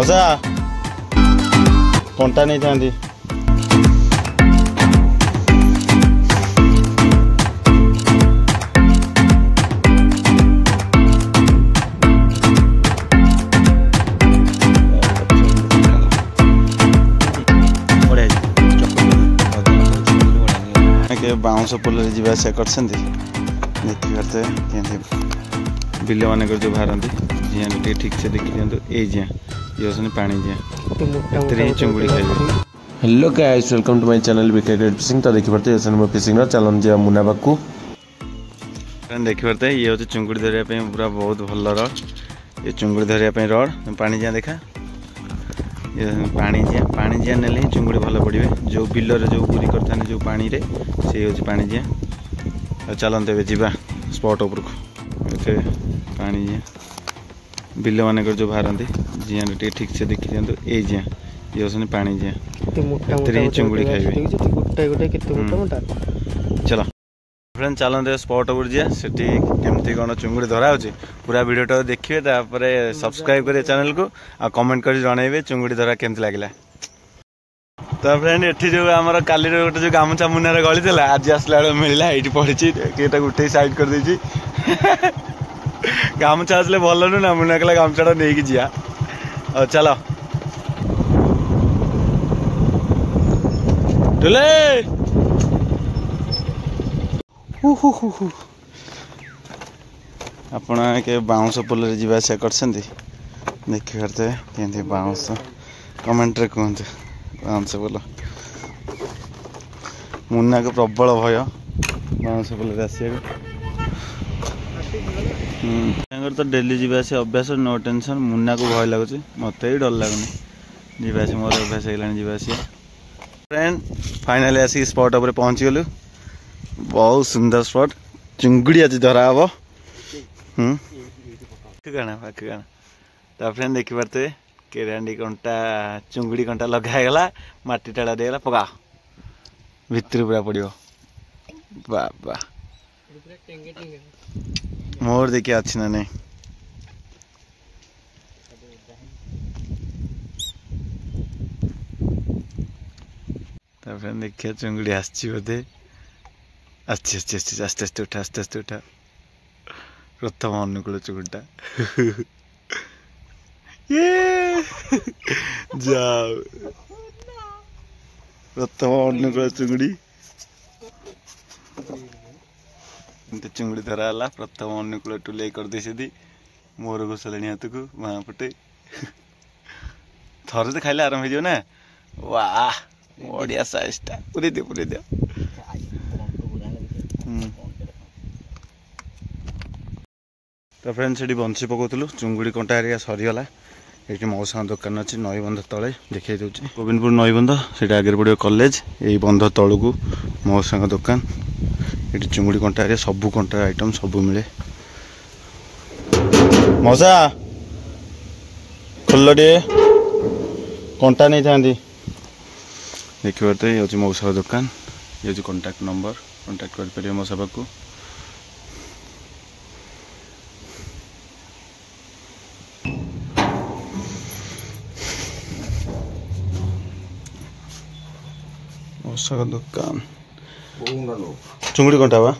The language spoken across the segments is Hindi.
मौसा कंटा नहीं था बाउंस पोल जावास कर देखते बिल मान जो बाहर जिया ठीक से देखी दिखाँ ये जिया ये पानी जिया चुंगुड़ी खाइबे। Hello guys welcome to my channel wicketed fishing. तो देखि परते एसन फिशिंग चलन जे मुना बाकू देखि परते ये होचे चुंगुड़ी धरिया पे पूरा बहुत भल रड। ये चुंगुड़ी धरिया पे रड पानी जिया देखा ये पानी जिया नेले ही चुंगुड़ी भल पड़े जो बिल रे जो पूरी करथाने जो पानी रे से होचे पानी जिया। चलते ए जीवा स्पॉट ऊपर को पानी जिया बिल मान जो बाहर जिया ठीक से देखी दिखाँ ये जिया ये होनी पानी जिया चुंगुड़ी खाइबे। चलो फ्रेंड चलते स्पॉट ऊपर जिया सेठी केमती कौन चुंगुड़ी धरा हो पूरा वीडियोटा देखिए तापर सब्सक्राइब करें चैनल को आ कमेंट कर जनइबे चुंगुड़ी धरा केमती लगे। तो फ्रेंड एठी जो आमर काली गोटे जो गामुछा मुनार गली था आज आसला बेल मिलला ये पड़ी किटा गोटे साइड कर देछि गामुछा आसले भल नु ना मुना कहला गामुछाटा नहीं जा चलो टुले आपण के बाउंस पोल जावास कर देखी करते केमती बाउंस कमेंट रे कहते बाउंस पोल मुन्ना को प्रबल भय बाउंस पोल आसिया तो डेली जावास अभ्यास नो टेंशन मुन्ना को भय लगुच मत ही डर लगुनि जावास मोर अभ्यास होगा जावास। फ्रेंड फाइनाली आसिक स्पॉट उपर पहुँची गलु बहुत सुंदर स्पॉट चुंगुड़ी आज धरा हम पाख तो फ्रेंड देखी पारे केरांडी कंटा चुंगुड़ी कंटा लगागला मटी टाड़ा देगला पका भितर पूरा पड़ो बाबा मोर देखिए अच्छी ना नहीं फ्रेंड देखिए चुंगुड़ी आसची बोधे आस्ते आस्ते आस्ते आस्ते आस्ते उठा आस्ते आस्ते उठा प्रथम अनुकूल चुंगुड़ीटा ये जाओ प्रथम अनुकूल चुंगुड़ी चुंगुड़ी धरा है प्रथम अनुकूल टुले कर दे मोर घोषले हाथ को वहाँ पटे थर तो खाइले आराम हो ना वाह बढ़िया साइजटा पूरी दियो तो फ्रेंड से बंशी पकाउलु चुंगुड़ी कंटा एरिया सरीगला ये मौसा दुकान अच्छी नईबंध तले देखा दूसरी गोविंदपुर नईबंध से आगे पड़ो कॉलेज यही बंध तलू को मौसा दुकान ये चुंगुड़ी कंटा एरिया सबू कंटा आइटम सबू मिले। मौसा खोल टे कंटा नहीं था देखिए तो ये हूँ मौसा दुकान ये हूँ कंटाक्ट नंबर कंटाक्ट कर मौसा पाक मौसा दुकान चुंगुड़ी कंटा बा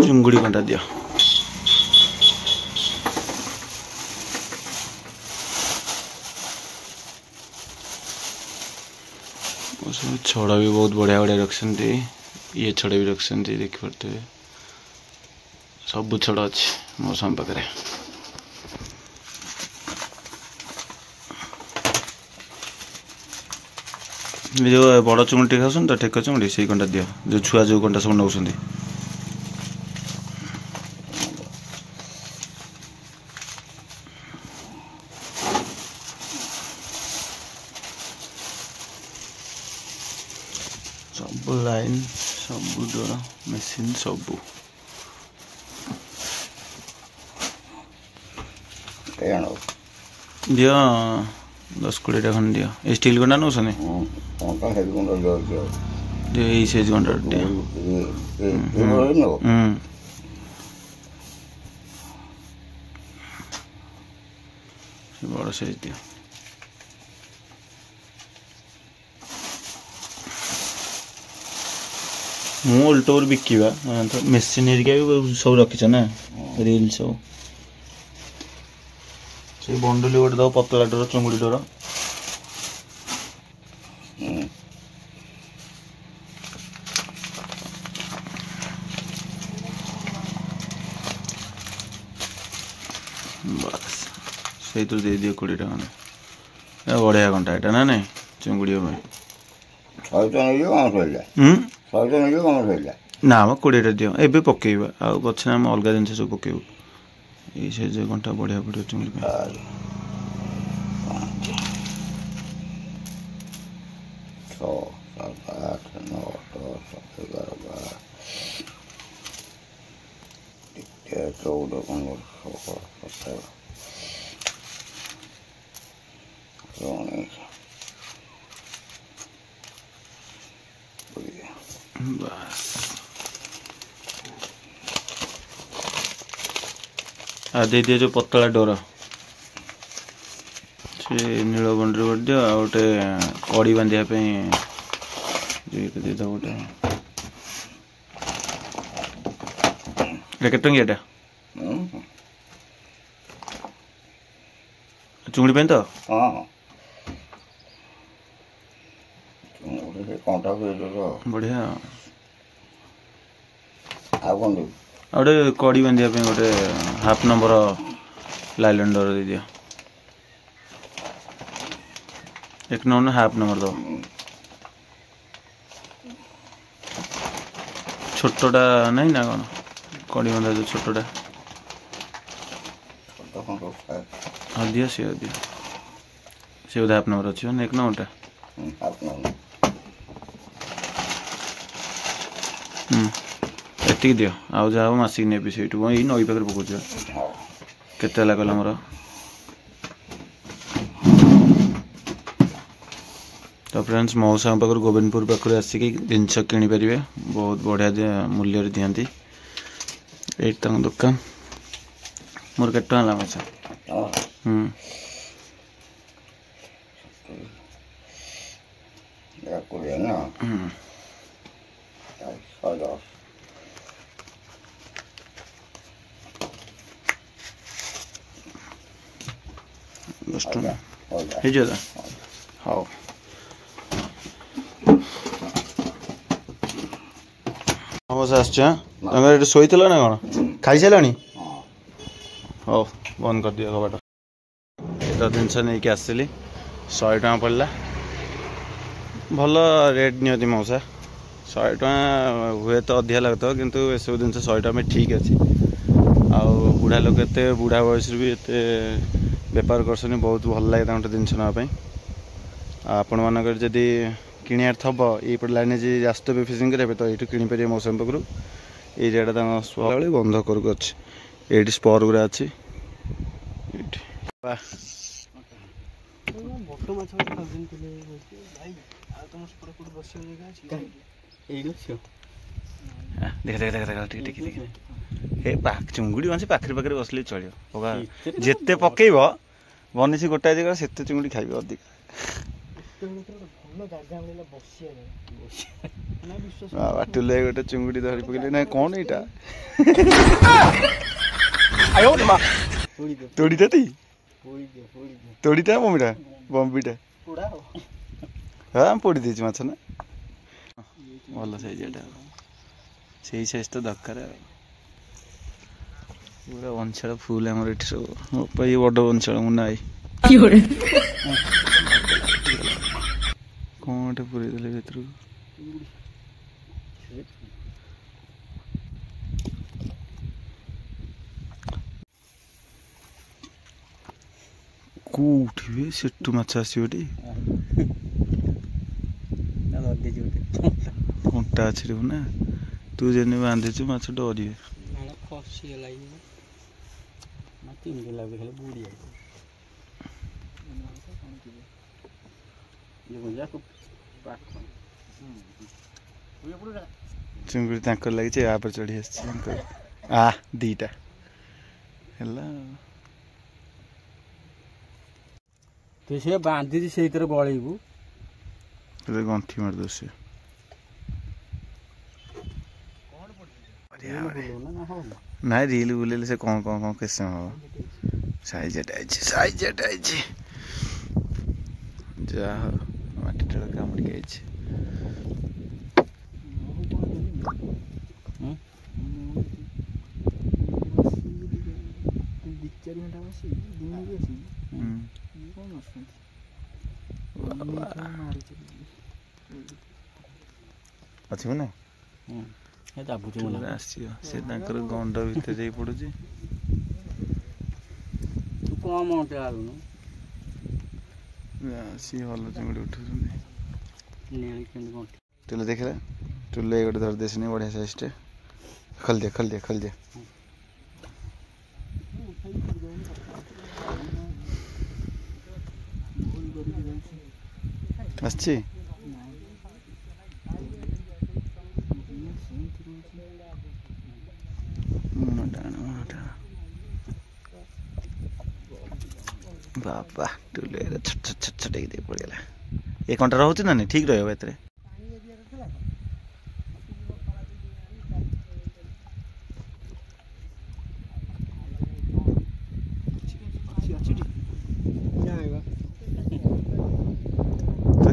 चुंगुड़ी कंटा दिया छड़ा भी बहुत बढ़िया बढ़िया रखते ये छड़ा भी रखते देखी पारे सब छड़ा अच्छे मौसा पाखे जो बड़ चुंगुड़ी खाऊन तो ठेक चुंगुड़ी से कंटा दियो जो छुआ जो कंटा सब नौ सब लाइन सब डोर मेसीन सब दियो 10-20 खंड दियो स्टील कंटा नौ यही साइज कंटा दियो। । ଏ बड़ साइज दियो मु उल्टोर बिकिबा तो मेसिन हेरिका भी सब रखिछ ना रील सब से बंडुली गोटे दो पतला डोर चुंगुड़ी डोर बस से तो दे दियो 20 टका बढ़िया घंटा एटा ना नहीं चुंगुड़ी में ना म 20 टा दियो एबे पकेइबा आ पछना हम अलगा जिनसे सब पकेइबो ए से जे घंटा बढ़िया पड़ियो चुंगुड़ी में 6 7 8 9 10 11 12 14 15 16 17 बस आ दे दियो जो पतला डोर से नील बंडरी कर दियो आ गोटे कड़ी बांधिया पे दे दो गोटे केते टंकियाटा चुंगड़ी पे तो हाँ कंटा बढ़िया आ कौन देवी आ गोटे कड़ी बांधिया पे गोटे हाफ नंबर लाइलन डोर दे दियो 1 नंबर हाफ नंबर दो छोटटा नहीं ना कौन कड़ी बांधा जो छोटटा हाँ दियो से बोधे हाफ नंबर अच्छी 1 नंबरटा एतिक दियो आउ जा मसिक नेबी से यही नई पाखे पकाउछ केते लागला मोर तो फ्रेंड्स मौसा पाखर गोविंदपुर पाखर आसिक जिनस किनीपर बहुत बढ़िया मूल्य दिखाती ये दुकान मोर के टका मौसा हाँ मौसा आस शोल ना कौन खाई सारे हाँ बंद कर दिया कबाट ये जिनस नहीं आसली 100 टका पड़ा भल रेट नियति मौसा 100 टका हुए तो अधिका लगता किंतु ये सब जिन 100 टका में ठीक अच्छे आउ बुढ़ा लोक एत बुढ़ा बयस भी एत बेपार करसन बहुत भल लगे गोटे जिनस नापी आपण मानक जदि किणार थब ये लाइन जी आसवे फिशिंग करेंगे तो ये किपर मौसम पाखु ये जाटा स्वाभाविक बंध करक अच्छे ये स्पर गुरा अच्छी चुंगुड़ी माछ पाखे पाखे बसले चलो जिते पकईब बनीसी गोटाए जगह से चुंगुड़ी खाइबे अधिक बाटुल गोटे चुंगुड़ी धरी पकड़े ना कौन यहाँ तोड़ीटा टी तोड़ीटा मम्मीटा बम्बीटा हाँ पोड़ी देती माछ ना भल साइज से साइज तो दरकार पूरा बंशाल फुल आम ये सब ये बड़ बंशाल मुना आई कौन गोटे पूरे देले भीतर कौटी सेठू माछ आसोटी कंटा अच्छे ना तू जेने बांधीचु माछ डर चिंगुड़ी लगे आप चढ़ी आ दीटा है ତୁ ସେ ବାନ୍ଧିଛି ସେଇଥିରେ ଗଳେଇବୁ ଗଣ୍ଠି ମାରିଦଉ ସେ ନାଇଁ ରିଲ୍ ବୁଲେଇଲେ ସେ କଣ କଣ କଣ କେତେ ସମୟ ହବ ସାଇଜଟା ହେଇଛି ଯାହା ହଉ ମାଟିଟା କାମୁଡ଼ିକି ହେଇଛି ଅଛି ନା ଆସିବ ସେ ତାଙ୍କର ଗଣ୍ଡ ଭିତରେ ଯାଇ ପଡୁଛି ତୁ କଣ ମଣ୍ଟେ ଆଳୁନୁ ସିଏ ଭଲ ଚିଙ୍ଗୁଡ଼ି ଉଠୁଛନ୍ତି କେମିତି ଟୁଲୁ ଦେଖିଲା ଟୁଲୁ ଏଇ ଗୋଟେ ଧରି ଦେଇସିନି ବଢ଼ିଆ ସାଇଜ୍ଟେ ଖୋଲିଦିଅ ଆସିଛି ବାବା ଟୁଲୁ ଛୋଟ ଦେଇ ପଡ଼ିଗଲା ଏ କଣ୍ଟା ରହୁଛି ନା ଠିକ୍ ରହିବ ଏଥିରେ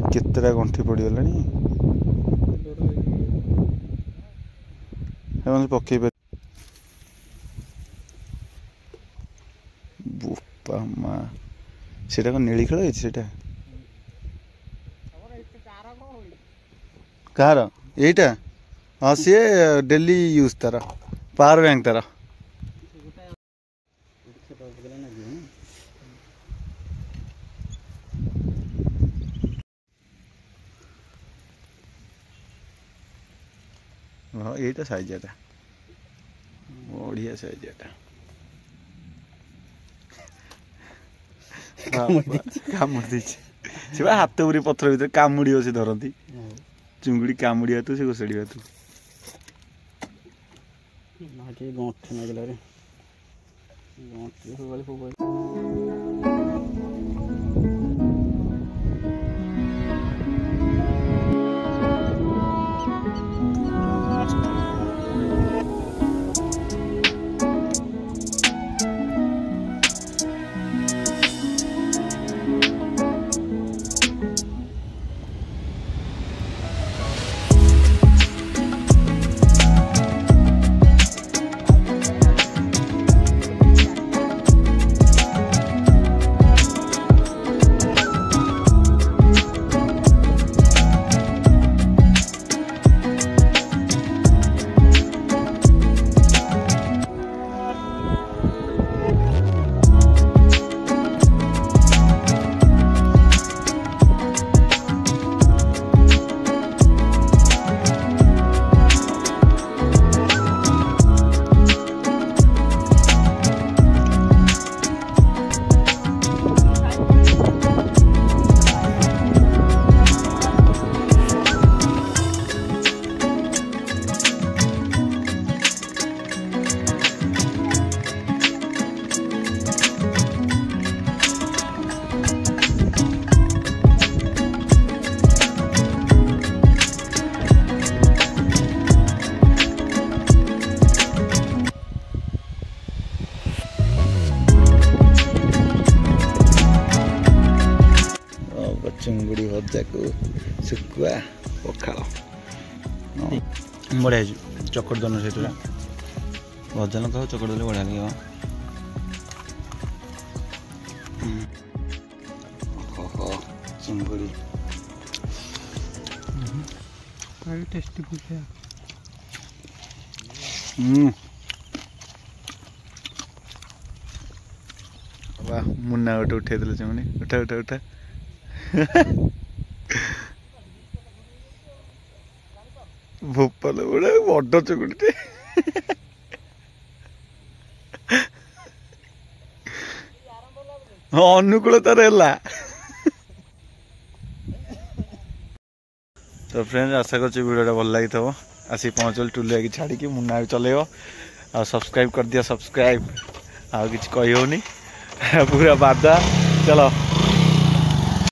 କେତେଟା ଗଣ୍ଠି ପଡ଼ିଗଲାଣି ପକେଇ ପାରି ବୋପା ମା ସେଟା କ'ଣ ନୀଳି ଖେଳ ହେଇଛି ସେଟା କାହାର ଏଇଟା ହଁ ସିଏ ଡେଲି ୟୁଜ୍ ତାର ପାୱାର ବ୍ୟାଙ୍କ ତାର ହଁ ଏଇଟା ସାଇଜଟା ବଢ଼ିଆ ସାଇଜଟା କାମୁଡ଼ି ଦେଇଛି ସେ ବା ହାତ ଉରି ପଥର ଭିତରେ କାମୁଡ଼ିବ ସେ ଧରନ୍ତି ଚୁଙ୍ଗୁଡ଼ି କାମୁଡ଼ିବା ତୁ ସେ ଘୋଷାଡ଼ିବା ତୁ ଗଣ୍ଠି ନାଗିଲାରେ ଗଣ୍ଠି ଚିଙ୍ଗୁଡ଼ି ଭଜାକୁ ଶୁଖୁଆ ପଖାଳ ବଢ଼ିଆ ହେଇଛି ଚକଟି ଦନ ସେଇଟା ଭଜା ଲଙ୍କା ଚକଟି ଦେଲେ ବଢ଼ିଆ ଲାଗିବ ଚିଙ୍ଗୁଡ଼ି ଟେଷ୍ଟି ମୁନା ଗୋଟେ ଉଠେଇ ଦେଲେ ଚିଙ୍ଗୁଡ଼ି ଉଠା ଭୋପାଲ ଗୋଟେ ବଡ଼ ଚିଙ୍ଗୁଡ଼ିଟେ ହଁ ଅନୁକୂଳ ତାର ହେଲା ତ ଫ୍ରେଣ୍ଡ ଆଶା କରୁଛି ଭିଡ଼ିଓଟା ଭଲ ଲାଗିଥିବ ଆସିକି ପହଞ୍ଚିଲେ ଟୁଲିଆକି ଛାଡ଼ିକି ମୁନା ବି ଚଲେଇବ ଆଉ ସବସ୍କ୍ରାଇବ୍ କରିଦିଅ ସବସ୍କ୍ରାଇବ୍ ଆଉ କିଛି କହି ହେଉନି ପୁରା ବାଦା ଚାଲ